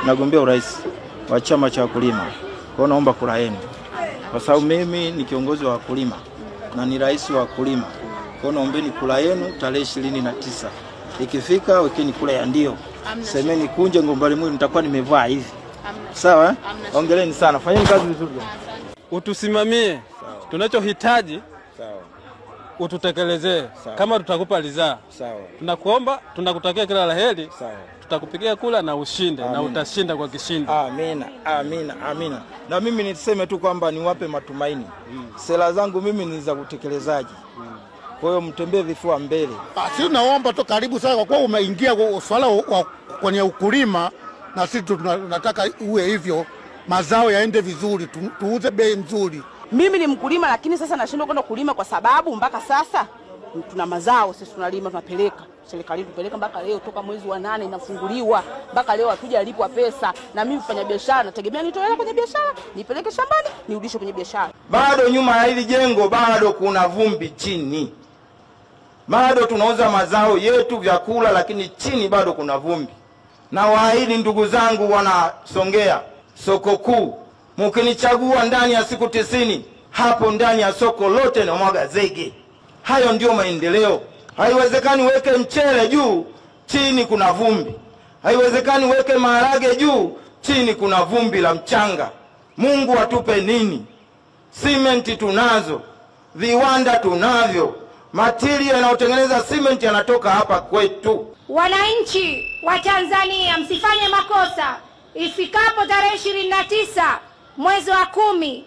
Nagombea urais wa chama cha wakulima. Kwa naomba kura yenu. Kwa sababu mimi ni kiongozi wa wakulima na ni rais wa wakulima. Kwa naombeni kura yenu tarehe 29. Ikifika wekeni kura ya ndio. Semeni kunje ngombale mwili nitakuwa nimevaa hivi. Sawa? Ongeleni sana. Fanyeni kazi vizuri. Utusimamie. Tunachohitaji ututekelezee. Kama tutakupa ridhaa. Tunakuomba, tunakutakia kila laheri. Tutakupigia kula na ushinde. Amina. Na utashinda kwa kishindo. Amina, amina, amina. Na mimi niseme tu kwamba niwape matumaini. Sera zangu mimi ni za utekelezaji. Kwa hiyo mtembee vifua mbele. Sisi naomba tu karibu sana kwa kuwa umeingia kwa swala kwenye ukulima, na sisi tunataka uwe hivyo, mazao yaende vizuri, tuuze bei nzuri. Mimi ni mkulima lakini sasa nashindwa kwenda kulima kwa sababu mpaka sasa tuna mazao sisi tunalima tunapeleka. Serikali tupeleka mpaka leo toka mwezi wa 8 inafunguliwa mpaka leo hatujalipwa pesa, na mimi mfanya biashara nategemea nitoe hela kwenye biashara, nipeleke shambani, nirudishe kwenye biashara. Bado nyuma ya hili jengo bado kuna vumbi chini. Bado tunauza mazao yetu vyakula lakini chini bado kuna vumbi. Na waahidi ndugu zangu wana Songea, soko kuu, mkinichagua ndani ya siku 90, hapo ndani ya soko lote na mwaga zege. Hayo ndio maendeleo. Haiwezekani weke mchele juu, chini kuna vumbi. Haiwezekani weke maharage juu, chini kuna vumbi la mchanga. Mungu atupe nini? Simenti tunazo, viwanda tunavyo. Material yanayotengeneza simenti yanatoka hapa kwetu. Wananchi wa Tanzania, msifanye makosa. Ifikapo tarehe 29 mwezi wa 10,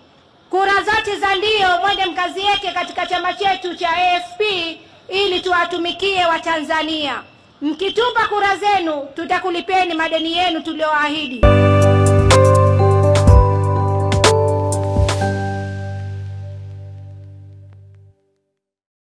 kura zote za ndio mwende mkaziweke katika chama chetu cha AFP ili tuwatumikie wa Tanzania. Mkitupa kura zenu, tutakulipeni madeni yenu tulioahidi.